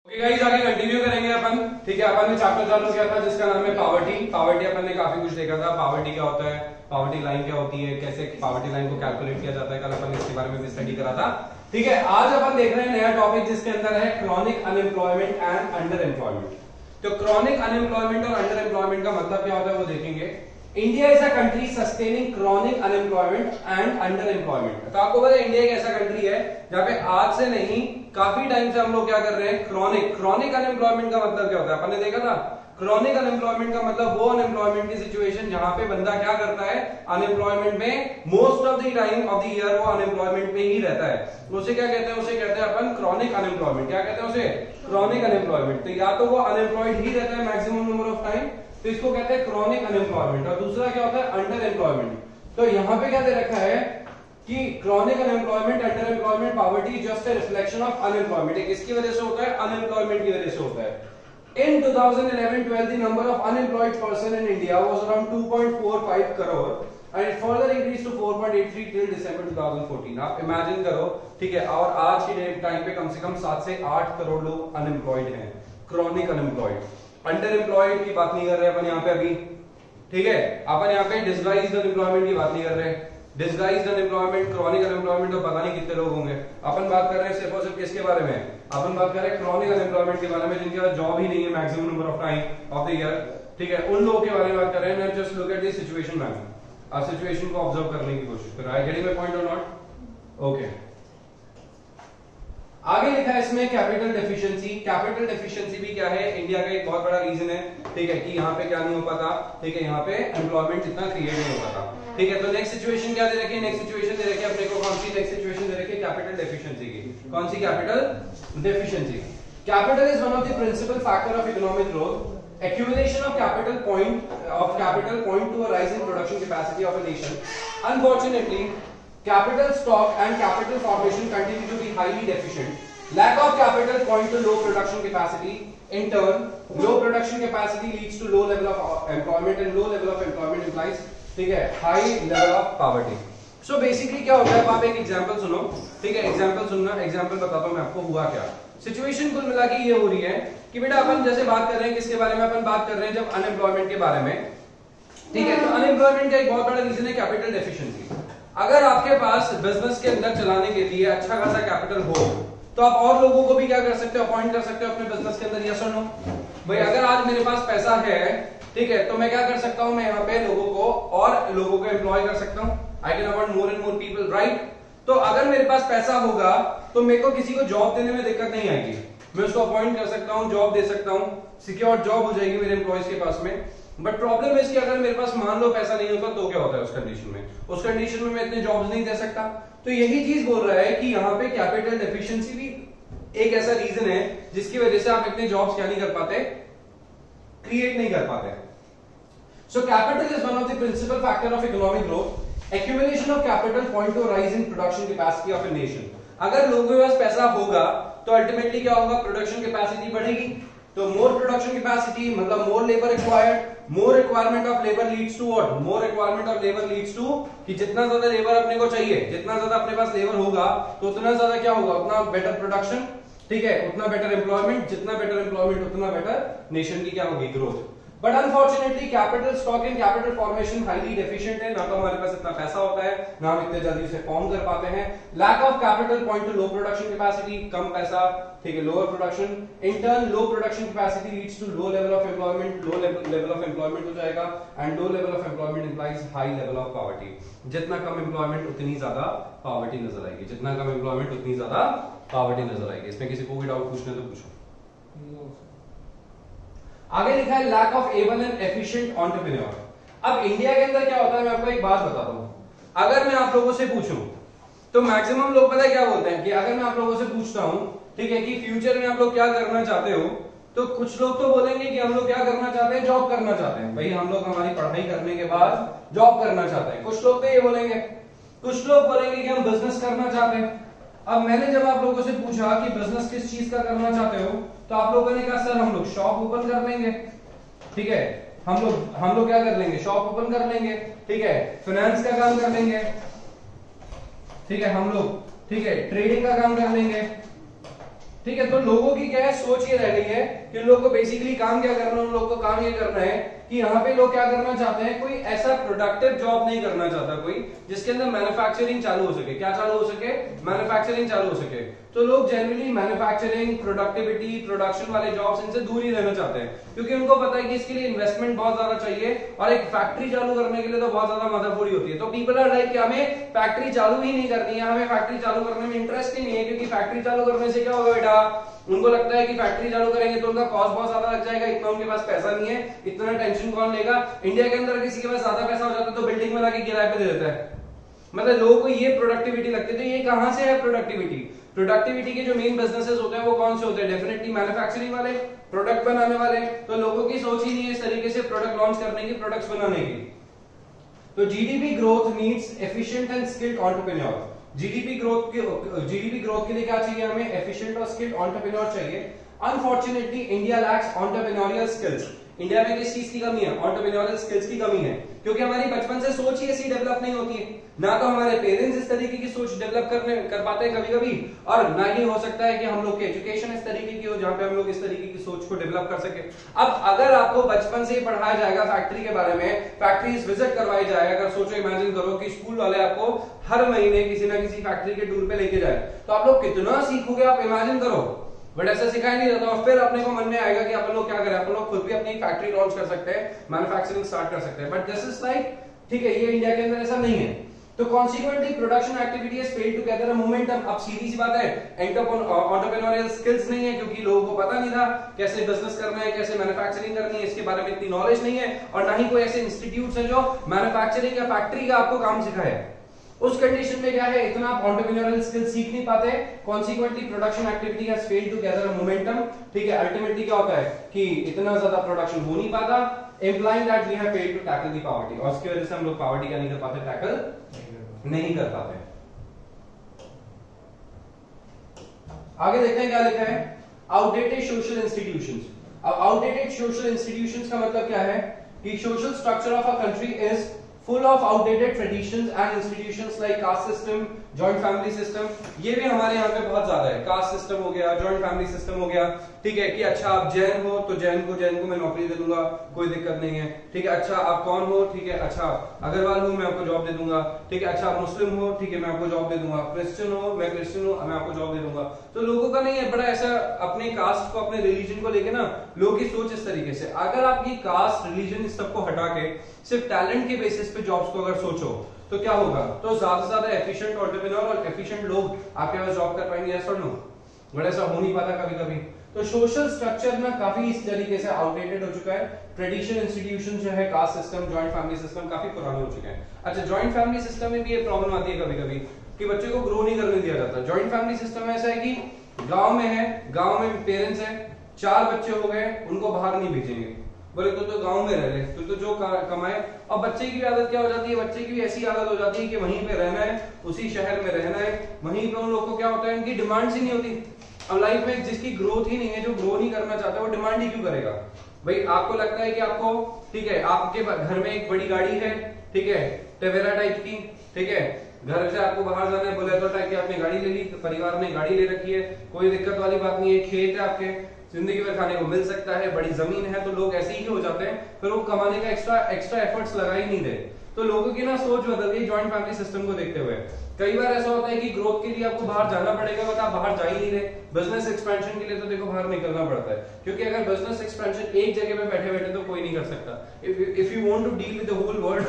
Okay guys, आगे continue करेंगे अपन। ठीक है, अपन ने चैप्टर चालू किया था जिसका नाम है पावर्टी। पावर्टी अपन ने काफी कुछ देखा था। पावर्टी क्या होता है, पावर्टी लाइन क्या होती है, कैसे पावर्टी लाइन को कैलकुलेट किया जाता है, कल अपन ने इसके बारे में भी स्टडी करा था। ठीक है, आज अपन देख रहे हैं नया टॉपिक जिसके अंदर है chronic unemployment and under employment. तो क्रॉनिक अनएम्प्लॉयमेंट और अंडर एम्प्लॉयमेंट का मतलब क्या होता है वो देखेंगे। India is a country sustaining chronic unemployment and under employment. तो आपको पता है इंडिया एक ऐसा कंट्री है जहां पे आज से नहीं काफी टाइम से हम लोग क्या कर रहे हैं, क्रॉनिक अनएम्प्लॉयमेंट का मतलब क्या होता है अपन ने देखा था। क्रॉनिक अनएम्प्लॉयमेंट का मतलब वो अनएम्प्लॉयमेंट की सिचुएशन जहां पे बंदा क्या करता है, अनएम्प्लॉयमेंट में most of the time of the year वो अनएम्प्लॉयमेंट में ही रहता है। उसे क्या कहते हैं, उसे कहते हैं अपन क्रॉनिक अनएम्प्लॉयमेंट। क्या कहते हैं उसे, क्रॉनिक अनएम्प्लॉयमेंट। तो या तो वो अनएम्प्लॉयड ही रहता है मैक्सिमम नंबर ऑफ टाइम, तो इसको कहते हैं क्रॉनिक अनएम्प्लॉयमेंट। और दूसरा क्या होता है, अंडर एम्प्लॉयमेंट। तो यहां पे क्या दे रखा है कि chronic unemployment, under employment, poverty just a reflection of unemployment. किसकी वजह से होता है, अनएम्प्लॉयमेंट की वजह से होता है। In 2011-12, the number of unemployed person in India was around 2.45 crore and it further increased to 4.83 till December 2014. आप इमेजिन करो, ठीक है, और आज के टाइम पे कम से कम 7 से 8 करोड़ लोग अनएम्प्लॉयड हैं, क्रॉनिक अनएम्प्लॉयड। अंडर एम्प्लॉयड की बात नहीं कर रहे अपन यहाँ पे अभी, ठीक है। अपन यहाँ पे डिसगाइज्ड अनएम्प्लॉयमेंट की बात नहीं कर रहे। डिसगाइज्ड अनएम्प्लॉयमेंट, क्रॉनिक अनएम्प्लॉयमेंट तो पता नहीं कितने लोग होंगे। अपन बात कर रहे हैं सिर्फ और सिर्फ किसके बारे में, अपन बात कर रहे हैं क्रॉनिक अनएम्प्लॉयमेंट के बारे में, जिनके पास जॉब ही नहीं है maximum number of time of the year. ठीक है, उन लोगों के बारे में बात कर रहे हैं। Just look at this situation ma'am, आप सिचुएशन को ऑब्जर्व करने की कोशिश करो। आई गेटिंग माय पॉइंट और नॉट? ओके, आगे लिखा है इसमें कैपिटल डेफिशिएंसी। कैपिटल डेफिशिएंसी भी क्या है, इंडिया का एक बहुत बड़ा रीजन है। ठीक है, कि यहाँ पे क्या नहीं हो पाता, ठीक है, यहाँ पे एम्प्लॉयमेंट इतना क्रिएट नहीं हो पाता। ठीक है, तो नेक्स्ट सिचुएशन क्या दे रखी है, नेक्स्ट सिचुएशन दे रखी है अपने को, कौन सी नेक्स्ट सिचुएशन दे रखी है, कैपिटल डेफिशिएंसी की। कौन सी, capital deficiency. Capital is one of the principal factor of economic growth. Accumulation of capital point to a rise in production capacity of a nation. Unfortunately, capital stock and capital formation continue to be highly deficient. Lack of capital point to low production capacity. In turn, low production capacity leads to low level of employment, and low level of employment implies, ठीक है, high level of poverty. So basically क्या होता है, आप एक example सुनो। ठीक है, एग्जांपल सुनना, एग्जांपल बताता हूँ मैं आपको हुआ क्या। सिचुएशन कुल मिला के ये हो रही है कि बेटा अपन जैसे बात कर रहे हैं किसके बारे में, अपन बात कर रहे हैं जब अनएम्प्लॉयमेंट के बारे में। ठीक है, तो अनएम्प्लॉयमेंट का एक बहुत बड़ा रीजन है कैपिटल डेफिशिएंसी। अगर आपके पास बिजनेस के अंदर चलाने के लिए अच्छा खासा कैपिटल हो तो आप और लोगों को भी क्या कर सकते हो, अपॉइंट कर सकते हो अपने बिजनेस के अंदर। यस और नो भाई, अगर आज मेरे पास पैसा है, ठीक है, तो मैं क्या कर सकता हूं, मैं यहाँ पे लोगों को एम्प्लॉय कर सकता हूँ। I can appoint more and more people, right. तो अगर मेरे पास पैसा होगा तो मेरे को किसी को जॉब देने में दिक्कत नहीं आएगी, मैं उसको अपॉइंट कर सकता हूँ, जॉब दे सकता हूँ, सिक्योर जॉब हो जाएगी मेरे एम्प्लॉयज के पास में। बट प्रॉब्लम है कि अगर मेरे पास मान लो पैसा नहीं होता तो क्या होता है उस कंडीशन में, उस कंडीशन में मैं इतने जॉब्स नहीं दे सकता। तो यही चीज बोल रहा है कि यहाँ पे कैपिटल डेफिशिएंसी भी एक ऐसा रीजन है जिसकी वजह से आप इतने जॉब्स क्या नहीं कर पाते, क्रिएट नहीं कर पाते। So capital is one of the principal factor of economic growth. Accumulation of capital point to a rise in production capacity of a nation. अगर लोगों के पास पैसा होगा तो अल्टीमेटली क्या होगा, प्रोडक्शन कैपेसिटी बढ़ेगी। तो मोर प्रोडक्शन कैपेसिटी मतलब more labour required, more requirement of labour leads to what, more requirement of labour leads to, कि जितना ज्यादा लेबर अपने को चाहिए, जितना ज्यादा अपने पास लेबर होगा तो उतना ज्यादा क्या होगा, उतना बेटर प्रोडक्शन, ठीक है, उतना बेटर एम्प्लॉयमेंट, जितना बेटर एम्प्लॉयमेंट उतना बेटर नेशन की क्या होगी, growth. But unfortunately capital stock and capital formation highly deficient है। ना तो हमारे पास इतना पैसा होता है, ना हम इतने जल्दी से फॉर्म कर पाते हैं। Lack of capital point to low production capacity, कम पैसा, ठीक है, lower production. In turn low production capacity leads to low level of employment, low level of employment हो जाएगा, and low level of employment implies high level of poverty. जितना कम employment उतनी ज्यादा पॉवर्टी नजर आएगी, जितना कम एम्प्लॉयमेंट उतनी ज्यादा पॉवर्टी नजर आएगी। इसमें किसी को भी डाउट पूछना तो पूछो। आगे लिखा है lack of able and efficient entrepreneur. अब इंडिया के अंदर क्या होता है, मैं आपको एक बात बताता हूं। अगर मैं आप लोगों से पूछूं तो मैक्सिमम लोग पता है क्या बोलते हैं, कि अगर मैं आप लोगों से पूछता हूं, ठीक है, कि फ्यूचर में आप लोग क्या करना चाहते हो, तो कुछ लोग तो बोलेंगे कि हम लोग क्या करना चाहते हैं, जॉब करना चाहते हैं। भाई हम लोग हमारी पढ़ाई करने के बाद जॉब करना चाहते हैं। कुछ लोग तो ये बोलेंगे, कुछ लोग बोलेंगे कि हम बिजनेस करना चाहते हैं। अब मैंने जब आप लोगों से पूछा कि बिजनेस किस चीज का करना चाहते हो, तो आप लोगों ने कहा सर हम लोग शॉप ओपन कर लेंगे। ठीक है, हम लोग क्या कर लेंगे, शॉप ओपन कर लेंगे। ठीक है, फाइनेंस का काम कर लेंगे। ठीक है, हम लोग, ठीक है, ट्रेडिंग का काम कर लेंगे। ठीक है। तो लोगों की क्या है, सोच ये रह गई है कि लोग को बेसिकली काम क्या करना है, उन लोग को काम ये करना है कि यहाँ पे लोग क्या करना चाहते हैं, कोई ऐसा प्रोडक्टिव जॉब नहीं करना चाहता कोई जिसके अंदर मैन्युफैक्चरिंग चालू हो सके। क्या चालू हो सके, मैन्युफैक्चरिंग चालू हो सके। तो लोग जनरली मैन्युफैक्चरिंग, प्रोडक्टिविटी, प्रोडक्शन वाले जॉब्स इनसे दूर ही रहना चाहते हैं, क्योंकि उनको पता है कि इसके लिए इन्वेस्टमेंट बहुत ज्यादा चाहिए और एक फैक्ट्री चालू करने के लिए तो बहुत ज्यादा मददफोड़ी होती है। तो पीपल आर लाइक कि हमें फैक्ट्री चालू ही नहीं करनी है, हमें फैक्ट्री चालू करने में इंटरेस्ट ही नहीं है, क्योंकि फैक्ट्री चालू करने से क्या होगा बेटा, उनको लगता है कि फैक्ट्री चालू करेंगे तो उनका कॉस्ट बहुत ज्यादा लग जाएगा, इतना उनके पास पैसा नहीं है, इतना टेंशन कौन लेगा। इंडिया के अंदर किसी के पास ज्यादा पैसा हो जाता है तो बिल्डिंग बना के किराए पे दे देता है। मतलब लोगों को ये प्रोडक्टिविटी लगती है। तो ये कहां से है प्रोडक्टिविटी? प्रोडक्टिविटी के जो मेन बिजनेसेस होते हैं वो कौन से होते हैं? डेफिनेटली मैन्युफैक्चरिंग वाले, प्रोडक्ट बनाने वाले। तो लोगों की सोच ही नहीं है इस तरीके से प्रोडक्ट लॉन्च करने की, प्रोडक्ट्स बनाने की। तो GDP growth needs efficient and skilled entrepreneur. GDP growth के लिए क्या चाहिए हमें? एफिशिएंट और स्किल्ड एंटरप्रेन्योर चाहिए। Unfortunately India lakhs entrepreneurial skills. India में किस चीज की कमी है? एंटरप्रेन्योरियल स्किल्स की कमी है, क्योंकि हमारी बचपन से सोच ही ऐसी डेवलप नहीं होती है। ना तो हमारे पेरेंट्स इस तरीके की सोच डेवलप कर पाते हैं कभी कभी, और ना ही हो सकता है कि हम लोग की एजुकेशन इस तरीके की हो जहां पे हम लोग इस तरीके की सोच को डेवलप कर सके। अब अगर आपको बचपन से ही पढ़ाया जाएगा फैक्ट्री के बारे में, फैक्ट्रीज विजिट करवाई जाए, अगर सोचो इमेजिन करो कि स्कूल वाले आपको हर महीने किसी ना किसी फैक्ट्री के टूर पे लेके जाए, तो आप लोग कितना सीखोगे, आप इमेजिन करो। बट ऐसा सिखाया नहीं जाता, और फिर अपने को मन में आएगा कि अपन लोग क्या करें, अपन लोग खुद भी अपनी फैक्ट्री लॉन्च कर सकते हैं, मैन्युफैक्चरिंग स्टार्ट कर सकते हैं। बट दिस इज लाइक, ठीक है, ये इंडिया के अंदर ऐसा नहीं है। तो consequently production activity has failed to gather a momentum. अब सीधी सी बात है, एंटरप्रेन्योरियल स्किल्स नहीं है, क्योंकि लोगों को पता नहीं था कैसे बिजनेस करना है, कैसे मैन्युफैक्चरिंग करनी है, इसके बारे में इतनी नॉलेज नहीं है, और ना ही कोई ऐसे इंस्टीट्यूट्स हैं जो मैन्युफैक्चरिंग या फैक्ट्री का आपको काम सिखाए। उस कंडीशन में क्या है, इतना आप एंटरप्रेन्योरियल स्किल सीख नहीं पाते। Consequently production activity has failed to gather a momentum. ठीक है, अल्टीमेटली क्या होता है कि इतना ज्यादा प्रोडक्शन हो नहीं पाता, implying that we have failed to tackle the poverty। और इसकी वजह से हम लोग पॉवर्टी क्या नहीं कर पाते, टैकल नहीं कर पाते। आगे देखते हैं क्या लिखा है, आउटडेटेड सोशल इंस्टीट्यूशंस। अब आउटडेटेड सोशल इंस्टीट्यूशंस का मतलब क्या है कि social structure of a country is full of outdated traditions and institutions like caste system, joint family system। ये भी हमारे यहाँ पे बहुत ज्यादा है। कास्ट सिस्टम हो गया, जॉइंट फैमिली सिस्टम हो गया, ठीक है, कि अच्छा आप जैन हो तो जैन को मैं नौकरी दे दूंगा, कोई दिक्कत नहीं है, ठीक है। अच्छा आप कौन हो, ठीक है, अच्छा अग्रवाल हो, मैं आपको जॉब दे दूंगा, ठीक है। अच्छा आप मुस्लिम हो, ठीक है, मैं आपको जॉब दे दूंगा। क्रिश्चियन हो, मैं क्रिश्चियन हूँ, मैं आपको जॉब दे दूंगा। तो लोगों का नहीं है बड़ा ऐसा अपने कास्ट को, अपने रिलीजन को लेके ना लोगों की सोच इस तरीके से। अगर आप ये कास्ट, रिलीजन, इस सबको हटा के सिर्फ टैलेंट के बेसिस पे जॉब्स को अगर सोचो तो क्या होगा, तो ज्यादा से ज्यादा एफिशिएंट एंटरप्रेन्योर और एफिशिएंट लोग आपके पास जॉब कर पाएंगे, यस और नो? बट ऐसा हो नहीं पाता कभी कभी। तो सोशल स्ट्रक्चर ना काफी इस तरीके से आउटडेटेड हो चुका है। ट्रेडिशनल इंस्टीट्यूशन जो है, caste system, joint family system काफी पुराने हो चुके हैं। अच्छा, जॉइंट फैमिली सिस्टम में भी ये प्रॉब्लम आती है कभी कभी कि बच्चे को ग्रो नहीं करने दिया जाता। जॉइंट फैमिली सिस्टम ऐसा है कि गांव में है, गांव में पेरेंट्स हैं, 4 बच्चे हो गए, उनको बाहर नहीं भेजेंगे, बोले तो गांव में रह ले, तो जो कमाए। और बच्चे की भी आदत क्या हो जाती है, बच्चे की भी ऐसी आदत हो जाती है कि वहीं पे रहना है, उसी शहर में रहना है, वहीं पे उन लोगों को क्या होता है, उनकी डिमांड्स ही नहीं होती। अब लाइफ में जिसकी ग्रोथ ही नहीं है, जो ग्रो नहीं करना चाहता, वो डिमांड ही क्यों करेगा भाई? आपको लगता है कि आपको, ठीक है, आपके घर में एक बड़ी गाड़ी है, ठीक है, टेवेरा टाइप की, ठीक है, घर से आपको बाहर जाना है, बोले तो टाइप की आपने गाड़ी ले ली, परिवार ने गाड़ी ले रखी है, कोई दिक्कत वाली बात नहीं है, खेत है आपके, जिंदगी भर खाने को मिल सकता है, बड़ी जमीन है, तो लोग ऐसे ही हो जाते हैं, फिर वो कमाने का एक्स्ट्रा एफर्ट्स लगा ही नहीं दे। तो लोगों की ना सोच बदल गई जॉइंट फैमिली सिस्टम को देखते हुए। कई बार ऐसा होता है कि ग्रोथ के लिए आपको बाहर जाना पड़ेगा, बट आप बाहर जा ही नहीं रहे। बिजनेस एक्सपेंशन के लिए तो देखो बाहर निकलना पड़ता है, क्योंकि अगर बिजनेस एक्सपेंशन एक जगह पे बैठे बैठे तो कोई नहीं कर सकता। If you want to deal with the whole world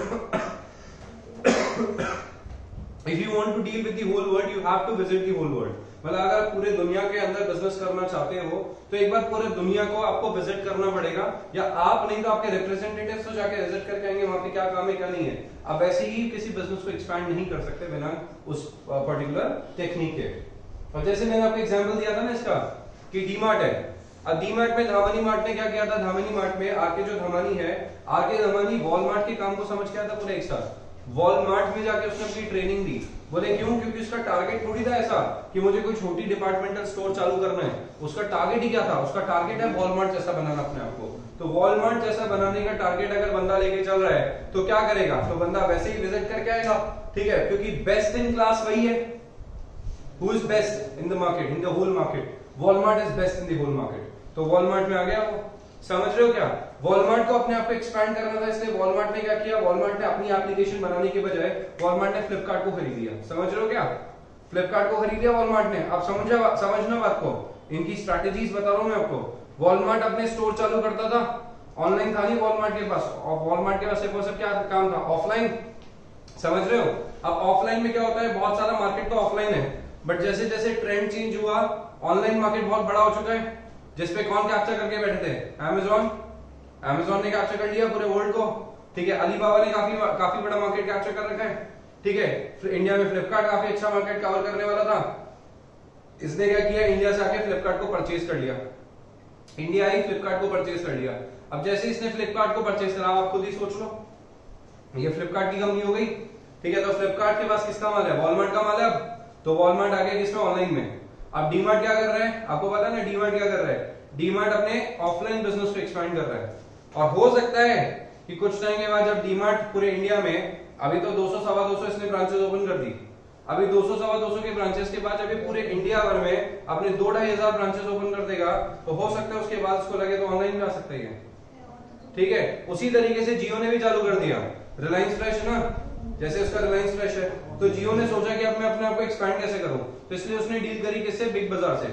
If you want to deal with the whole world, you have to visit the whole world। मतलब अगर पूरे दुनिया के अंदर बिजनेस करना चाहते हो तो एक बार पूरे दुनिया को आपको विजिट करना पड़ेगा, या आप नहीं तो आपके रिप्रेजेंटेटिव्स तो जाके विजिट करके आएंगे वहां पे क्या काम है क्या नहीं है। आप वैसे ही किसी बिजनेस को एक्सपैंड नहीं कर सकते बिना उस पर्टिकुलर टेक्निक के। और जैसे मैंने आपको एग्जांपल दिया था ना इसका कि डीमार्ट है। अब डीमार्ट में धामानी मार्ट ने क्या किया था, धामानी मार्ट में आके जो धामानी है, आके धामानी वॉलमार्ट के काम को समझ के आया था पूरा एक साथ। वॉलमार्ट में जाके उसने अपनी ट्रेनिंग दी। बोले क्यों? क्योंकि उसका टारगेट थोड़ी था ऐसा कि मुझे कोई छोटी डिपार्टमेंटल स्टोर चालू करना है। उसका टारगेट ही क्या था? उसका टारगेट है वॉलमार्ट जैसा बनाना अपने आप को। तो वॉलमार्ट जैसा बनाने का टारगेट अगर बंदा लेके चल रहा है तो क्या करेगा? तो बंदा वैसे ही विजिट करके आएगा, ठीक है, क्योंकि बेस्ट इन क्लास वही है। Who is best in the market, in the whole market? Walmart is best in the whole market, तो वॉलमार्ट में आ गया वो। समझ रहे हो क्या? वॉलमार्ट को अपने आप को एक्सपैंड करना था, इसलिए वॉलमार्ट ने क्या किया, वॉलमार्ट ने अपनी एप्लीकेशन बनाने के बजाय वॉलमार्ट ने फ्लिपकार्ट को खरीद लिया। समझ रहे हो क्या? फ्लिपकार्ट को खरीद लिया वॉलमार्ट ने। अब समझना बात को, इनकी स्ट्रैटेजीज बता रहा हूं मैं आपको। वॉलमार्ट अपने स्टोर चालू करता था, ऑनलाइन था नहीं वॉलमार्ट के पास, और वॉलमार्ट के पास सिर्फ क्या काम था, ऑफलाइन। समझ रहे हो? अब ऑफलाइन में क्या होता है, बहुत सारा मार्केट तो ऑफलाइन है, बट जैसे जैसे ट्रेंड चेंज हुआ, ऑनलाइन मार्केट बहुत बड़ा हो चुका है, जिसपे कौन कैप्चर करके बैठे थे, अमेज़न ने कैप्चर कर लिया पूरे वर्ल्ड को। ठीक है, अलीबाबा ने काफी बड़ा मार्केट कैप्चर कर रखा है। ठीक है, फिर इंडिया में फ्लिपकार्ट काफी अच्छा मार्केट कवर करने वाला था, इसने क्या किया, इंडिया से आके फ्लिपकार्ट को परचेज कर लिया। इंडिया ही फ्लिपकार्ट को परचेज कर लिया। अब जैसे इसने फ्लिपकार्ट को परचेज करा, आप खुद ही सोच लो, ये फ्लिपकार्ट की कंपनी हो गई। ठीक है, तो फ्लिपकार्ट के पास किसका माल है, वॉलमार्ट का माल है। अब तो वॉलमार्ट आ गया किसमें, ऑनलाइन में। अब डीमार्ट क्या कर रहा है, आपको पता है ना डीमार्ट क्या कर रहा है, डीमार्ट अपने ऑफलाइन बिजनेस को एक्सपैंड कर रहा है। और हो सकता है कि कुछ टाइम के बाद जब डीमार्ट पूरे इंडिया में, अभी तो 200 सवा 200 इसने ब्रांचेस ओपन कर दी, अभी 200 सवा 200 के ब्रांचेस के बाद जब ये पूरे इंडिया भर में अपने 2-2,500 ब्रांचेस ओपन कर देगा, तो हो सकता है उसके बाद उसको लगे तो ऑनलाइन जा सकते हैं। ठीक है, उसी तरीके से जियो ने भी चालू कर दिया, रिलायंस फ्रेश ना, जैसे उसका रिलायंस फ्रेश है, तो जियो ने सोचा कि अब मैं अपने आप को एक्सपैंड कैसे करूं, तो इसलिए उसने डील करी किससे, बिग बाजार से।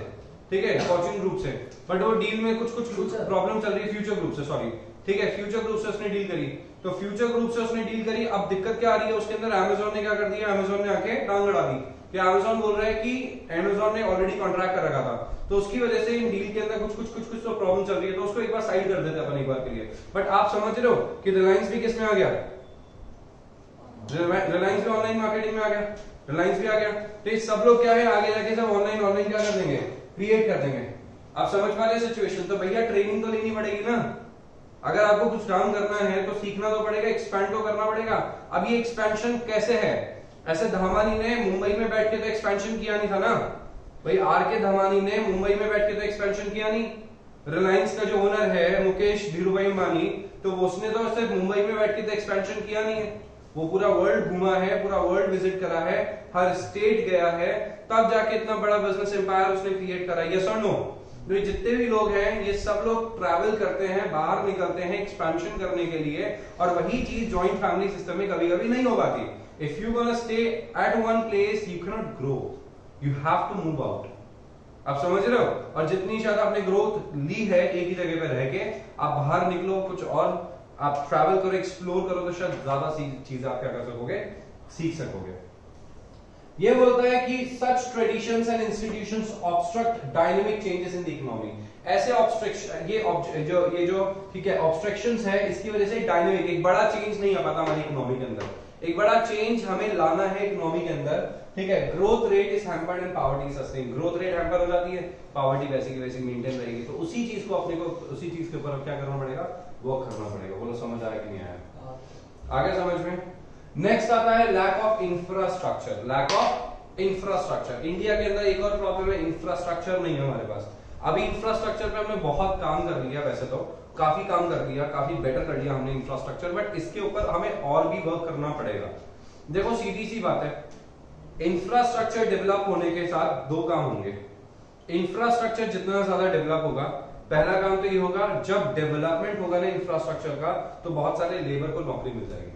ठीक है, फॉर्च्यून ग्रुप से, बट वो डील में कुछ प्रॉब्लम चल रही है, फ्यूचर ग्रुप से, सॉरी। ठीक है, फ्यूचर ग्रुप से उसने डील करी, तो फ्यूचर ग्रुप से उसने डील करी। अब दिक्कत क्या आ रही है उसके अंदर, अमेज़न ने क्या कर दिया, अमेज़न ने आके टांग अड़ा दी कि अमेज़न बोल रहा है कि अमेज़न ने ऑलरेडी कॉन्ट्रैक्ट कर रखा था, तो उसकी वजह से इन डील के अंदर कुछ तो प्रॉब्लम चल रही है, तो उसको एक बार साइड कर देते अपन एक बार के लिए। बट आप समझ रहे हो कि रिलायंस भी किसमें आ गया, रिलायंस भी ऑनलाइन मार्केटिंग में आ गया, रिलायंस भी आ गया। तो ये सब लोग क्या है, आगे जाके सब ऑनलाइन क्या कर देंगे, क्रिएट कर देंगे। आप समझ पा रहे सिचुएशन? तो भैया ट्रेनिंग तो लेनी पड़ेगी ना, अगर आपको कुछ काम करना है तो सीखना तो पड़ेगा, एक्सपैंड तो करना पड़ेगा। अब ये एक्सपेंशन कैसे है, ऐसे धमानी ने मुंबई में बैठ के तो एक्सपेंशन किया नहीं था ना भाई, आर के धमानी ने मुंबई में बैठ के तो एक्सपेंशन किया नहीं। रिलायंस का जो ओनर है मुकेश धीरूभाई अंबानी, तो उसने तो सिर्फ मुंबई में बैठ के तो एक्सपेंशन किया नहीं है, वो पूरा वर्ल्ड घुमा है, पूरा वर्ल्ड विजिट करा है, हर स्टेट गया है, तब जाके इतना बड़ा बिजनेस एम्पायर उसने क्रिएट करा। यस और नो? तो जितने भी लोग हैं ये सब लोग ट्रैवल करते हैं, बाहर निकलते हैं एक्सपेंशन करने के लिए, और वही चीज जॉइंट फैमिली सिस्टम में कभी कभी नहीं हो पाती। If you gonna stay at one place you can not grow, you have to move out. आप समझ रहे हो? और जितनी शायद आपने ग्रोथ ली है एक ही जगह पर रह के, आप बाहर निकलो, कुछ और आप ट्रैवल करो, एक्सप्लोर करो, तो शायद ज्यादा चीजें आप क्या कर सकोगे, सीख सकोगे। ये बोलता है कि such traditions and institutions obstruct dynamic changes in the economy. ऐसे ऑब्स्ट्रक्शन, ये जो ठीक है ऑब्स्ट्रक्शंस है, इसकी वजह से डायनामिक एक बड़ा चेंज नहीं आ पाता हमारी इकोनॉमी के अंदर। एक बड़ा चेंज हमें लाना है इकोनॉमी के अंदर। ठीक है, growth rate is hampered and poverty sustain. Growth rate hamper हो जाती है, पॉवर्टी वैसी की वैसी मेंटेन रहेगी, तो उसी चीज को अपने को उसी चीज के ऊपर क्या करना पड़ेगा, वर्क करना पड़ेगा। बोलो समझ आया कि नहीं आया? आगे समझ में। नेक्स्ट आता है lack of infrastructure. Lack of infrastructure, India के अंदर एक और प्रॉब्लम है, इंफ्रास्ट्रक्चर नहीं है हमारे पास। अभी इंफ्रास्ट्रक्चर पे हमने बहुत काम कर लिया, वैसे तो काफी काम कर लिया, काफी बेटर कर लिया हमने इंफ्रास्ट्रक्चर, बट इसके ऊपर हमें और भी वर्क करना पड़ेगा। देखो सीधी सी बात है, इंफ्रास्ट्रक्चर डेवलप होने के साथ दो काम होंगे। इंफ्रास्ट्रक्चर जितना ज्यादा डेवलप होगा, पहला काम तो ये होगा, जब डेवलपमेंट होगा ना इंफ्रास्ट्रक्चर का, तो बहुत सारे लेबर को नौकरी मिल जाएगी,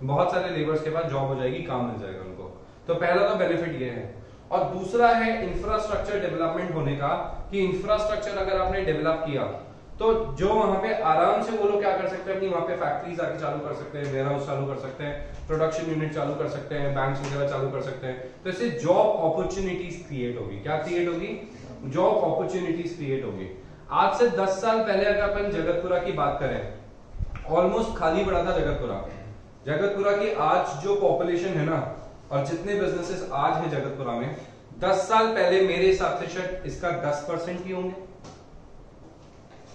बहुत सारे लेबर्स के पास जॉब हो जाएगी, काम मिल जाएगा उनको। तो पहला तो बेनिफिट ये है। और दूसरा है इंफ्रास्ट्रक्चर डेवलपमेंट होने का, कि इंफ्रास्ट्रक्चर अगर आपने डेवलप किया तो जो वहां पे आराम से वो लोग क्या कर सकते हैं, अपनी वहां पे फैक्ट्रीज आके चालू कर सकते हैं, वेयर हाउस चालू कर सकते हैं, प्रोडक्शन यूनिट चालू कर सकते हैं, बैंक्स वगैरह चालू कर सकते हैं। तो इससे जॉब अपॉर्चुनिटीज क्रिएट होगी। क्या क्रिएट होगी? जॉब अपॉर्चुनिटीज क्रिएट होगी। आज से 10 साल पहले अगर अपन जगतपुरा की बात करें, ऑलमोस्ट खाली पड़ा था जगतपुरा। जगतपुरा की आज जो पॉपुलेशन है ना, और जितने बिजनेसेस आज है जगतपुरा में, 10 साल पहले मेरे हिसाब से शायद इसका 10% ही होंगे।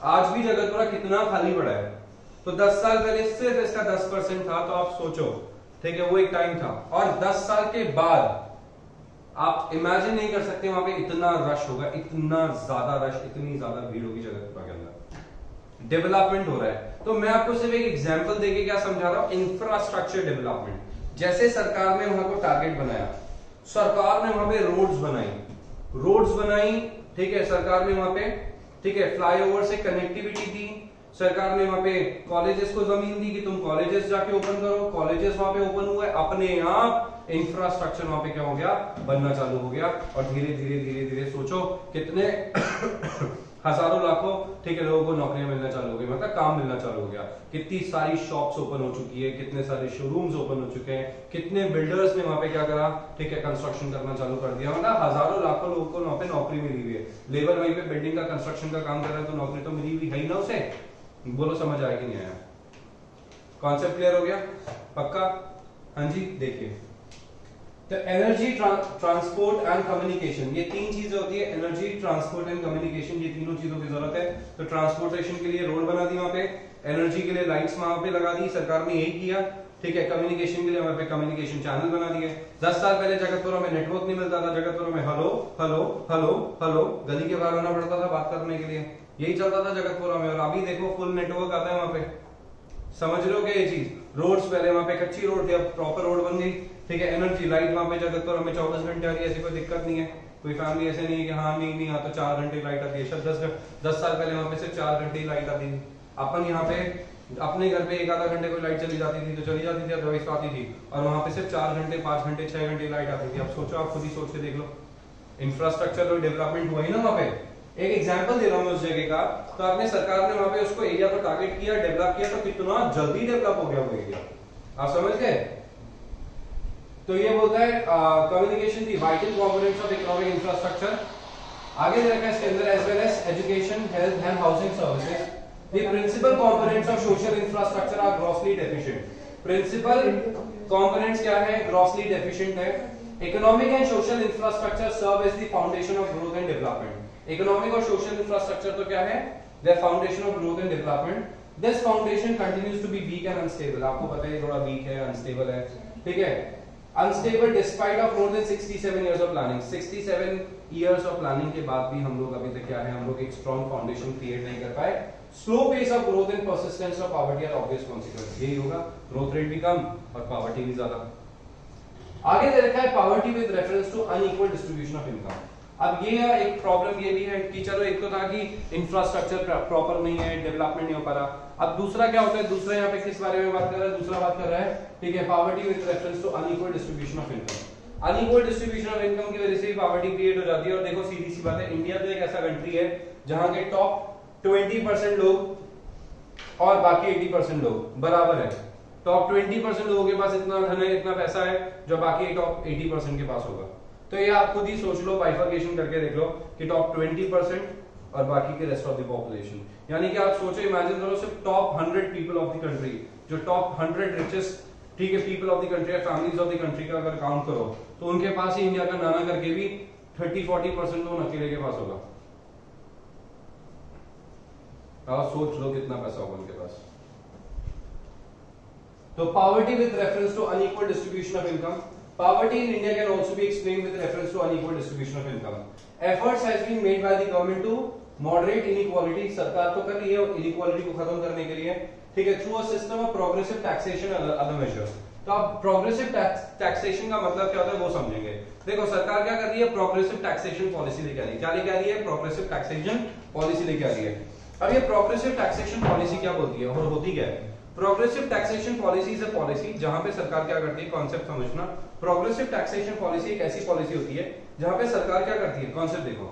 आज भी जगतपुरा कितना खाली पड़ा है, तो 10 साल पहले सिर्फ इसका 10% था। तो आप सोचो, ठीक है, वो एक टाइम था। और 10 साल के बाद आप इमेजिन नहीं कर सकते वहां पे इतना रश होगा, इतना ज्यादा रश, इतनी ज्यादा भीड़ होगी जगतपुरा के अंदर। डेवलपमेंट हो रहा है। तो मैं आपको सिर्फ एक एग्जांपल देके क्या समझा रहा हूं, इंफ्रास्ट्रक्चर डेवलपमेंट। जैसे सरकार ने वहां को टारगेट बनाया, सरकार ने वहां पे रोड्स बनाई ठीक है, सरकार ने वहां पे, ठीक है, फ्लाईओवर से कनेक्टिविटी दी, सरकार ने वहां पे कॉलेजेस को जमीन दी कि तुम कॉलेजेस जाके ओपन करो, कॉलेजेस वहां पे ओपन हुए, अपने आप इंफ्रास्ट्रक्चर वहां पे क्या हो गया, बनना चालू हो गया, और धीरे धीरे धीरे धीरे सोचो कितने हजारों लाखों, ठीक है, लोगों को नौकरियां मिलना चालू हो गई, मतलब काम मिलना चालू हो गया, कितनी सारी शॉप्स ओपन हो चुकी है, कितने सारे शोरूम्स ओपन हो चुके हैं, कितने बिल्डर्स ने वहां पे क्या करा, ठीक है, कंस्ट्रक्शन करना चालू कर दिया, मतलब हजारों लाखों लोगों को वहां पे नौकरी मिली हुई है। लेबर वहीं पे बिल्डिंग का कंस्ट्रक्शन का काम कर रहा है तो नौकरी तो मिली हुई है ही ना उसे। बोलो समझ आया कि नहीं आया? कॉन्सेप्ट क्लियर हो गया? पक्का? हाँ जी, देखिए, तो एनर्जी, ट्रांसपोर्ट एंड कम्युनिकेशन, ये तीन चीजें होती है, एनर्जी, ट्रांसपोर्ट एंड कम्युनिकेशन, ये तीनों चीजों की जरूरत है। तो ट्रांसपोर्टेशन के लिए रोड बना दी वहां पे, एनर्जी के लिए लाइट्स वहां पे लगा दी, सरकार ने यही किया, ठीक है, कम्युनिकेशन के लिए वहां पे कम्युनिकेशन चैनल बना दिए। 10 साल पहले जगतपुरा में नेटवर्क नहीं मिलता था, जगतपुरा में हेलो हेलो हेलो हेलो गली के बाहर होना पड़ता था बात करने के लिए, यही चलता था जगतपुरा में, और अभी देखो फुल नेटवर्क आता है वहां पे। समझ रहे हो क्या ये चीज? रोड्स पहले वहां पे कच्ची रोड थी, अब प्रॉपर रोड बन गई, ठीक है, एनर्जी, लाइट वहां पे जगतपुरा में 24 घंटे आ रही है, ऐसी कोई दिक्कत नहीं है, कोई फैमिली ऐसे नहीं है कि हाँ नहीं आता, 4 घंटे लाइट आती है, शायद 10 साल पहले वहां पे सिर्फ 4 घंटे लाइट आती थी। अपन यहाँ पे अपने घर पे 1 आधा घंटे कोई लाइट चली जाती थी तो चली जाती थी, अदरवाइज आती थी, और वहां पे सिर्फ 4 घंटे 5 घंटे 6 घंटे लाइट आती थी। अब सोचो, आप खुद ही सोच के देख लो, इंफ्रास्ट्रक्चर तो डेवलपमेंट हुआ ही ना वहां पे। एक एग्जांपल दे रहा हूं मैं उस जगह का, तो आपने सरकार ने वहां पे उसको एरिया को टारगेट किया, डेवलप किया, तो कितना जल्दी डेवलप हो गया वो एरिया, आप समझ गए? तो ये बोलता है communication the vital components of economic infrastructure. आगे दे रखा है इसके अंदर, as well as education, health and housing services. The principal components of social infrastructure are grossly deficient. Principal components क्या है? Grossly deficient है। Economic and social infrastructure serve as the foundation of growth and development. Economic और social infrastructure तो क्या है? They are foundation of growth and development. This foundation continues to be weak and unstable. आपको पता है थोड़ा weak है, unstable है, ठीक है? Unstable despite of more than 67 years of planning. 67 years of planning के बाद भी हम लोग अभी तक क्या है? हम लोग एक strong foundation create नहीं कर पाए। Slow pace of growth and persistence of poverty are obvious consequences. यही होगा, growth rate भी कम और poverty भी ज्यादा। आगे दे रखा है poverty with reference to unequal distribution of income. अब ये एक प्रॉब्लम ये भी है कि चलो एक तो था कि इंफ्रास्ट्रक्चर प्रॉपर नहीं है, डेवलपमेंट नहीं हो पा रहा। अब दूसरा क्या होता है, दूसरा यहाँ पे किस बारे में बात कर रहा है? दूसरा बात कर रहा है, ठीक है, poverty with reference to unequal distribution of income। Unequal distribution of income की वजह से भी पॉवर्टी क्रिएट हो जाती है। और देखो सीधी सी बात है, इंडिया तो एक ऐसा कंट्री है जहां के टॉप 20% लोग और बाकी 80% लोग बराबर है। टॉप 20% लोगों के पास इतना धन है, इतना पैसा है, जो बाकी टॉप 80% के पास होगा। तो ये आप खुद ही सोच लो, बाइफर्केशन करके देख लो कि टॉप 20% और बाकी के रेस्ट ऑफ द पॉपुलेशन, यानी कि आप सोचो, इमेजिन करो सिर्फ top 100 people of the country, जो टॉप 100 रिचेस्ट, ठीक है, people of the country, families of the country का अगर काउंट करो तो उनके पास ही इंडिया का नाना करके भी 30-40% लोन अकेले के पास होगा। आप सोच लो कितना पैसा होगा उनके पास। तो poverty with reference to unequal distribution of income. Poverty in India can also be explained with reference to unequal distribution of income. Efforts has been made by the government to moderate inequality. सरकार तो कर रही है inequality को खत्म करने के लिए, ठीक है, through a system of progressive taxation and other measures. तो अब प्रोग्रेसिव टैक्सेशन का मतलब क्या होता है वो समझेंगे। देखो सरकार क्या कर रही है, प्रोग्रेसिव टैक्सेशन पॉलिसी लेके आ रही है। क्या लेके आ रही है? प्रोग्रेसिव टैक्सेशन पॉलिसी लेके आ रही है। अब ये प्रोग्रेसिव टैक्सेशन पॉलिसी क्या बोलती है और होती क्या है? Progressive taxation policy is a policy जहां पे सरकार क्या करती है, कॉन्सेप्ट समझना। प्रोग्रेसिव टैक्सेशन पॉलिसी एक ऐसी पॉलिसी होती है जहां पे सरकार क्या करती है, कॉन्सेप्ट देखो,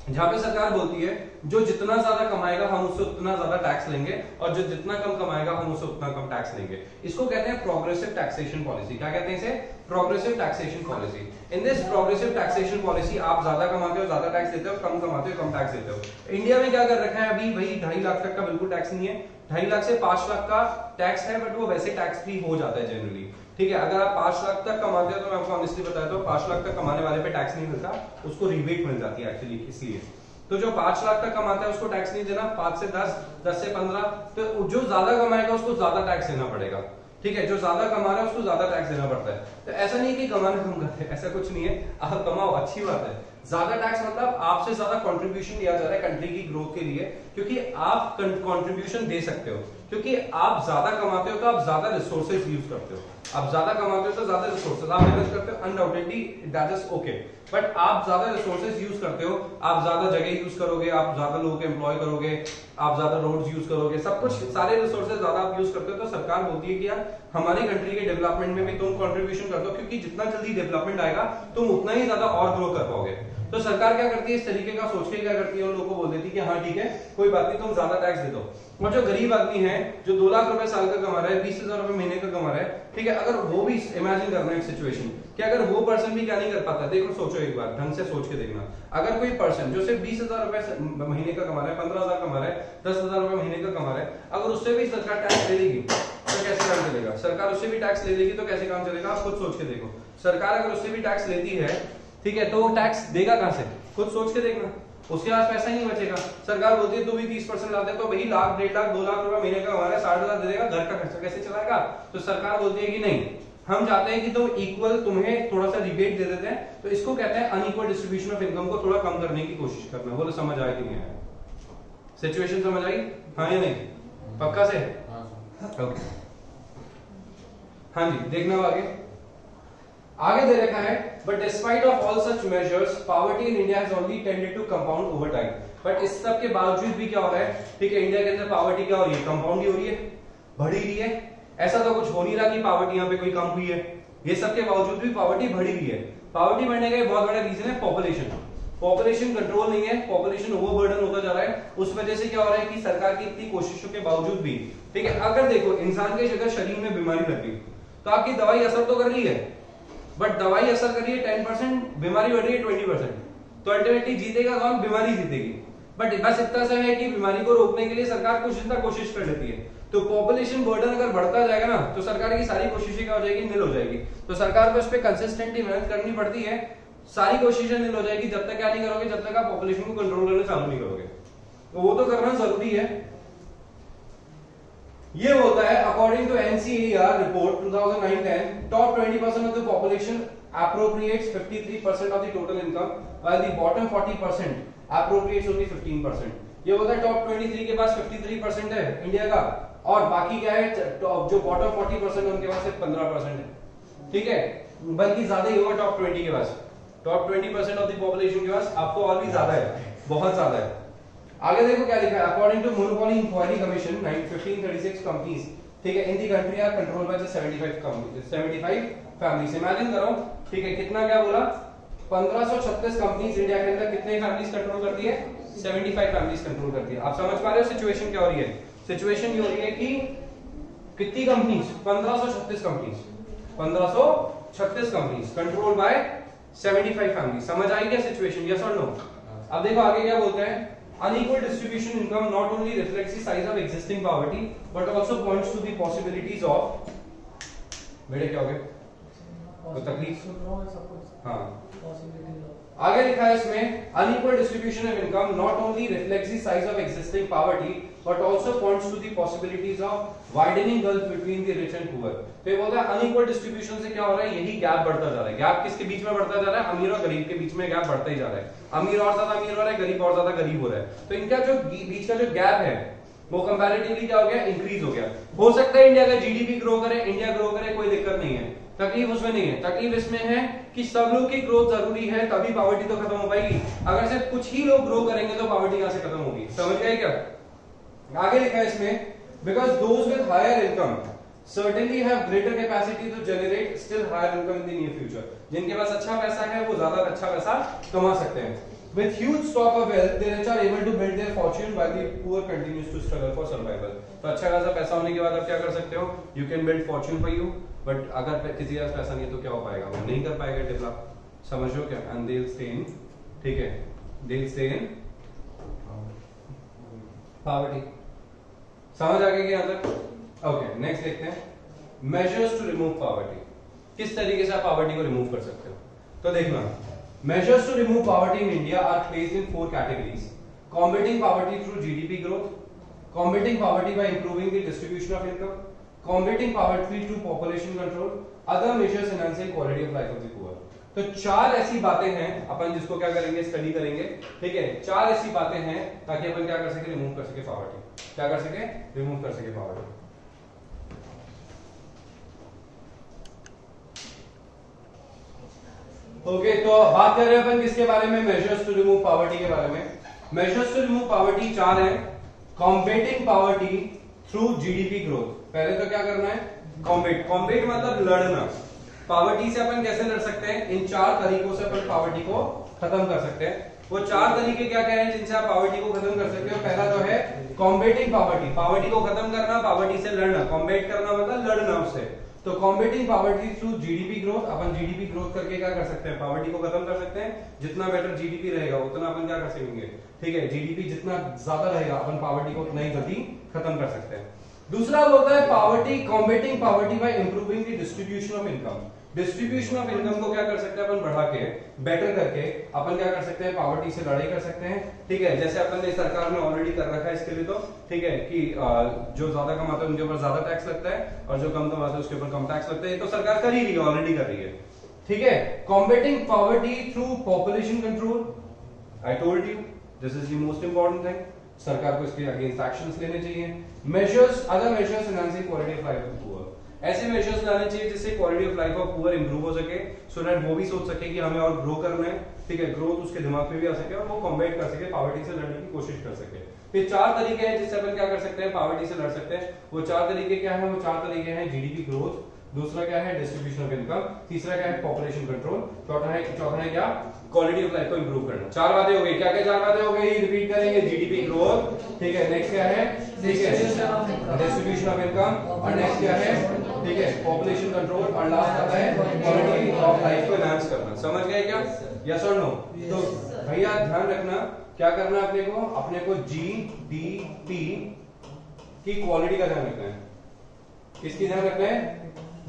जहां पे सरकार बोलती है जो जितना ज्यादा कमाएगा हम उससे उतना ज्यादा टैक्स लेंगे और जो जितना कम कमाएगा हम उससे उतना कम टैक्स लेंगे। इसको कहते हैं प्रोग्रेसिव टैक्सेशन पॉलिसी। क्या कहते हैं इसे? Progressive taxation policy. In this progressive taxation policy आप ज्यादा कमाते हो ज्यादा टैक्स देते हो, कम कमाते हो कम टैक्स देते हो। इंडिया में क्या कर रखा है अभी भाई, 2.5 लाख तक का बिल्कुल टैक्स नहीं है, 2.5 लाख से 5 लाख का टैक्स है, बट वो वैसे टैक्स फ्री हो जाता है जनरली, ठीक है। अगर आप 5 लाख तक कमाते हो तो मैं आपको ऑनेस्टली बताता हूं 5 लाख तक कमाने वाले पे टैक्स नहीं मिलता, उसको रिबेट मिल जाती है एक्चुअली। इसलिए तो जो 5 लाख तक कमाता है उसको टैक्स नहीं देना, 5 से 10, 10 से 15, तो जो ज्यादा कमाएगा उसको ज्यादा टैक्स देना पड़ेगा, ठीक है। जो ज्यादा कमा रहा है उसको ज्यादा टैक्स देना पड़ता है। तो ऐसा नहीं कि कमाना कम करते हैं, ऐसा कुछ नहीं है, आप कमाओ अच्छी बात है। ज्यादा टैक्स मतलब आपसे ज्यादा कंट्रीब्यूशन दिया जा रहा है कंट्री की ग्रोथ के लिए, क्योंकि आप कंट्रीब्यूशन दे सकते हो, क्योंकि आप ज्यादा कमाते हो तो आप ज्यादा रिसोर्सेज यूज करते हो। आप ज्यादा कमाते हो तो ज्यादा रिसोर्सेज, आप मेहनत करते हो undoubtedly that is okay, but आप ज्यादा रिसोर्सेज यूज करते हो, आप ज्यादा जगह यूज करोगे, आप ज्यादा लोगों को एम्प्लॉय करोगे, आप ज्यादा रोड्स यूज करोगे, सब कुछ सारे रिसोर्सेज ज्यादा आप यूज करते हो, तो सरकार बोलती है कि यार हमारी कंट्री के डेवलपमेंट में भी तुम कंट्रीब्यूशन कर दो, क्योंकि जितना जल्दी डेवलपमेंट आएगा तुम उतना ही ज्यादा और ग्रो कर पाओगे। तो सरकार क्या करती है, इस तरीके का सोच के क्या करती है, उन लोगों को बोल देती है कि हाँ ठीक है कोई बात नहीं, तुम ज्यादा टैक्स दे दो। और जो गरीब आदमी है जो 2 लाख रुपए साल का कमा रहा है, 20,000 रुपए महीने का कमा रहा है, ठीक है, अगर वो भी इमेजिन करना एक सिचुएशन कि अगर वो पर्सन भी क्या नहीं कर पाता, देखो सोचो एक बार ढंग से सोच के देखना, अगर कोई पर्सन जो सिर्फ 20,000 रुपए महीने का कमा रहा है, 15,000 कमा रहा है, 10,000 रुपए महीने का कमा रहा है, अगर उससे भी सरकार टैक्स ले लेगी तो कैसे काम चलेगा? सरकार उससे भी टैक्स ले लेगी तो कैसे काम चलेगा? आप खुद सोच के देखो, सरकार अगर उससे भी टैक्स लेती है, ठीक है, तो वो टैक्स देगा कहां से? खुद सोच के देखना, उसके पास पैसा ही नहीं बचेगा। सरकार बोलती है तू भी 30% लाते तो भाई लाख, 1.5 लाख, 2 लाख रुपए महीने का हमारा 60,000 दे देगा, घर का खर्चा कैसे चलाएगा? तो सरकार बोलती है कि नहीं, हम चाहते हैं कि तुम इक्वल, तुम्हें थोड़ा सा रिबेट दे देते हैं, तो इसको कहते हैं अनइक्वल डिस्ट्रीब्यूशन ऑफ इनकम को थोड़ा कम करने की कोशिश करना। बोलो समझ आया कि नहीं आया? सिचुएशन समझ आई? हाँ या नहीं? पक्का से? ओके, हाँ जी, देखना आगे दे रखा है, but despite of all such measures poverty in India has only tended to compound over time. But इस सब के बावजूद भी क्या हो रहा है, ठीक है, इंडिया के अंदर पॉवर्टी क्या हो रही है? कंपाउंड ही हो रही है, बढ़ ही रही है। ऐसा तो कुछ हो नहीं रहा कि पॉवर्टी यहाँ पे कोई कम हुई है, ये सब के बावजूद भी पॉवर्टी बढ़ी हुई है। पॉवर्टी बढ़ने का एक बहुत बड़ा रीजन है पॉपुलेशन। पॉपुलेशन कंट्रोल नहीं है, पॉपुलेशन ओवरबर्डन होता जा रहा है। उस वजह से क्या हो रहा है कि सरकार की इतनी कोशिशों के बावजूद भी, ठीक है, अगर देखो इंसान के अगर शरीर में बीमारी लग गई तो आपकी दवाई असर तो कर रही है, बट दवाई असर कर रही है 10%, बीमारी बढ़ रही है 20%, तो अल्टीमेटली जीतेगा कौन? बीमारी जीतेगी। बट बस इतना सा है कि बीमारी को रोकने के लिए सरकार कुछ इतना कोशिश कर लेती है। तो पॉपुलेशन बर्डन अगर बढ़ता जाएगा ना, तो सरकार की सारी कोशिशें क्या हो जाएगी? निल हो जाएगी। तो सरकार को इस पे कंसिस्टेंटली मेहनत करनी पड़ती है, सारी कोशिशें निल हो जाएगी जब तक क्या नहीं करोगे, जब तक आप पॉपुलेशन को कंट्रोल करना चालू नहीं करोगे। तो वो तो करना जरूरी है। ये होता है according to NCER report 2009-10, top 20% of the population appropriates 53% of the total income, while the bottom 40% appropriates only 15%। ये होता है टॉप 23 के पास 53% है इंडिया का, और बाकी क्या है, जो बॉटम 40% उनके पास सिर्फ 15% है, ठीक है, बल्कि ज्यादा ही होगा टॉप 20 के पास। टॉप 20% ऑफ द पॉपुलेशन के पास आपको और भी ज्यादा है, बहुत ज्यादा है। आगे देखो क्या लिखा है, according to monopoly inquiry commission 1536 companies, ठीक है, in the country are controlled by 75 families. Imagine करो, ठीक है, कितना क्या बोला, 1536 कंपनीज इंडिया के अंदर कितने फैमिलीज कंट्रोल करती है? 75 फैमिलीज कंट्रोल करती है। आप समझ पा रहे हो सिचुएशन क्या हो रही है? सिचुएशन ये हो रही है कि कितनी companies? 1536 companies, 1536 companies controlled by 75 families. समझ आई क्या सिचुएशन? यस और नो? अब देखो आगे क्या बोलते हैं, unequal distribution income not only reflects the size of existing poverty but also points to the possibilities of, बेटे क्या हो गया, तो तकलीफ, हाँ, आगे लिखा है इसमें, unequal distribution of income not only reflects the size of existing poverty but also points to the possibilities of widening gulf between the rich and poor। तो ये बोलता है unequal distribution से क्या हो रहा है, यही गैप बढ़ता जा रहा है। गैप किसके बीच में बढ़ता जा रहा है? अमीर और गरीब के बीच में गैप बढ़ता ही जा रहा है। अमीर और ज्यादा अमीर हो रहा है, गरीब और ज्यादा गरीब हो रहा है। तो इनका जो बीच का जो गैप है वो कंपैरेटिवली क्या हो गया? इंक्रीज हो गया। हो सकता है इंडिया का जीडीपी ग्रो करे, इंडिया ग्रो करे, कोई दिक्कत नहीं है, तकलीफ उसमें नहीं है। तकलीफ इसमें है कि सब लोग की ग्रोथ जरूरी है, तभी पॉवर्टी तो खत्म हो पाएगी। अगर सिर्फ कुछ ही लोग ग्रो करेंगे तो पॉवर्टी कहां से खत्म होगी? समझ गए क्या? आगे लिखा है इसमें, because those with higher income certainly have greater capacity to generate still higher income in the near future। जिनके पास अच्छा पैसा है वो ज्यादा अच्छा पैसा कमा सकते हैं। With huge stock of wealth, the rich are able to build their fortune while the poor continues to struggle for survival। तो अच्छा खासा पैसा होने के बाद आप क्या कर सकते हो? You can build fortune for you, but अगर किसी के पास पैसा नहीं है तो क्या हो पाएगा? वो नहीं कर पाएगा डेवलप। समझो क्या? And they'll stay in, ठीक है, they'll stay in poverty। समझ आ गया यहाँ तक? ओके, नेक्स्ट देखते हैं, मेजर्स टू रिमूव पॉवर्टी। किस तरीके से आप पॉवर्टी को रिमूव कर सकते हो? तो देखना, measures to remove poverty in India are placed in 4 categories: combating poverty through GDP growth, combating poverty by improving the distribution of income, combating poverty through population control, other measures enhancing quality of life of the poor. तो 4 ऐसी बातें हैं अपन जिसको क्या करेंगे? Study करेंगे, ठीक है। 4 ऐसी बातें हैं ताकि अपन क्या कर सके? रिमूव कर सके पॉवर्टी। क्या कर सके? रिमूव कर सके पॉवर्टी। ओके, तो बात कर रहे हैं अपन किसके बारे में, मेजर्स टू रिमूव पॉवर्टी के बारे में। मेजर्स टू रिमूव पॉवर्टी 4 हैं। Combating poverty through GDP growth. पहले तो क्या करना है, कॉम्बेट। कॉम्बेट मतलब लड़ना। पॉवर्टी से अपन कैसे लड़ सकते हैं, इन 4 तरीकों से अपन पॉवर्टी को खत्म कर सकते हैं। वो 4 तरीके क्या क्या हैं जिनसे आप पॉवर्टी को खत्म कर सकते हो। पहला तो है कॉम्बेटिंग पॉवर्टी, पॉवर्टी को खत्म करना, पॉवर्टी से लड़ना। कॉम्बेट करना मतलब लड़ना उससे। तो combating poverty through GDP growth, अपन जीडीपी ग्रोथ करके क्या कर सकते हैं, पॉवर्टी को खत्म कर सकते हैं। जितना बेटर जीडीपी रहेगा उतना अपन क्या कर सकेंगे, ठीक है, जीडीपी जितना ज्यादा रहेगा अपन पॉवर्टी को उतना ही जल्दी खत्म कर सकते हैं। दूसरा होता है poverty, combating poverty by improving the distribution of income. Distribution of income को क्या कर सकते हैं अपन, बढ़ा के बेटर करके अपन क्या कर सकते हैं, पॉवर्टी से लड़ाई कर सकते हैं। ठीक है, जैसे अपन ने सरकार ने ऑलरेडी कर रखा है इसके लिए, तो ठीक है कि जो ज्यादा कमाते हैं उनके ऊपर ज्यादा टैक्स लगता है और जो कम कमाते हैं उसके ऊपर कम टैक्स लगता है। ये तो सरकार कर ही रही है, ऑलरेडी कर रही है। ठीक है, combating poverty through population control. I told you this is the most important thing. सरकार को इसके अगेंस्ट एक्शंस लेने चाहिए। Measures, other measures enhancing quality of life of poor. ऐसे मेजर्स लाने चाहिए जिससे quality of life of poor improve हो सके, सो दैट वो भी सोच सके कि हमें और ग्रो करना है। ठीक है, ग्रोथ उसके दिमाग में भी आ सके और वो कॉम्बैट कर सके, पॉवर्टी से लड़ने की कोशिश कर सके। ये 4 तरीके हैं जिससे अपन क्या कर सकते हैं, पॉवर्टी से लड़ सकते हैं। वो 4 तरीके क्या है, वो 4 तरीके हैं जीडीपी ग्रोथ, दूसरा क्या है डिस्ट्रीब्यूशन ऑफ इनकम, तीसरा क्या है पॉपुलेशन कंट्रोल, चौथा है क्या, क्वालिटी ऑफ लाइफ को इंप्रूव करना। 4 बातें हो गई, क्या क्या 4 बातें हो गई, रिपीट करेंगे। जीडीपी ग्रोथ, ठीक है, नेक्स्ट क्या है, ठीक है, डिस्ट्रीब्यूशन ऑफ इनकम, और नेक्स्ट क्या है, ठीक है, पॉपुलेशन कंट्रोल, और लास्ट आता है क्वालिटी ऑफ लाइफ को एनहांस करना। समझ गए क्या, यस और नो? तो भैया ध्यान रखना क्या करना है अपने को जीडीपी की क्वालिटी का ध्यान रखना है। किसकी ध्यान रखना है,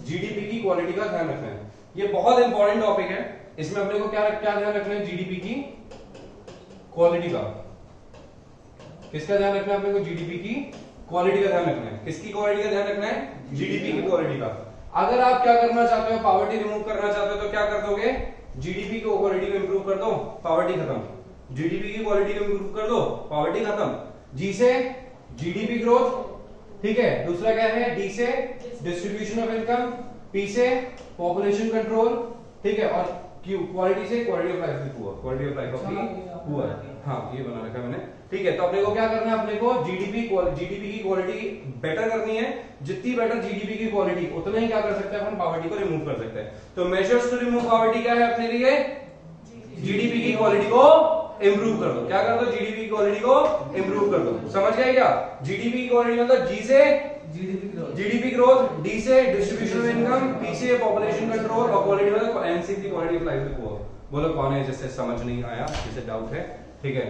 जीडीपी की क्वालिटी का ध्यान रखना है। ये बहुत इंपॉर्टेंट टॉपिक है। इसमें अपने को क्या ध्यान रखना है, जीडीपी की क्वालिटी का। किसका ध्यान रखना है अपने को, जीडीपी की क्वालिटी का ध्यान रखना है। किसकी क्वालिटी का ध्यान रखना है, जीडीपी की क्वालिटी का। अगर आप क्या करना चाहते हो, पॉवर्टी रिमूव करना चाहते हो, तो क्या कर दोगे, जीडीपी की क्वालिटी को इंप्रूव कर दो, पॉवर्टी खत्म। जीडीपी की क्वालिटी को इंप्रूव कर दो, पॉवर्टी खत्म। जी से जीडीपी ग्रोथ, ठीक है, दूसरा क्या है, डी से डिस्ट्रीब्यूशन ऑफ इनकम, पी से पॉपुलेशन कंट्रोल, ठीक है, और क्यू क्वालिटी से quality of life poor, quality of life of the poor. हाँ, ये बना रखा मैंने। ठीक है, तो अपने को क्या करना है, अपने को जीडीपी की क्वालिटी बेटर करनी है। जितनी बेटर जीडीपी की क्वालिटी, उतना ही क्या कर सकते हैं अपन, पॉवर्टी को रिमूव कर सकते हैं। तो मेजर्स टू रिमूव पॉवर्टी क्या है अपने लिए, जीडीपी की क्वालिटी को इंप्रूव कर दो। क्या कर दो, जीडीपी की क्वालिटी को इंप्रूव कर दो। समझ गए क्या, जीडीपी की क्वालिटी मतलब जी से जीडीपी ग्रोथ, डी से डिस्ट्रीब्यूशन ऑफ इनकम, पी से पॉपुलेशन कंट्रोल, और क्वालिटी मतलब एनसी की क्वालिटी ऑफ लाइफ को। बोलो कौन है जिससे समझ नहीं आया, जिसे डाउट है, ठीक है।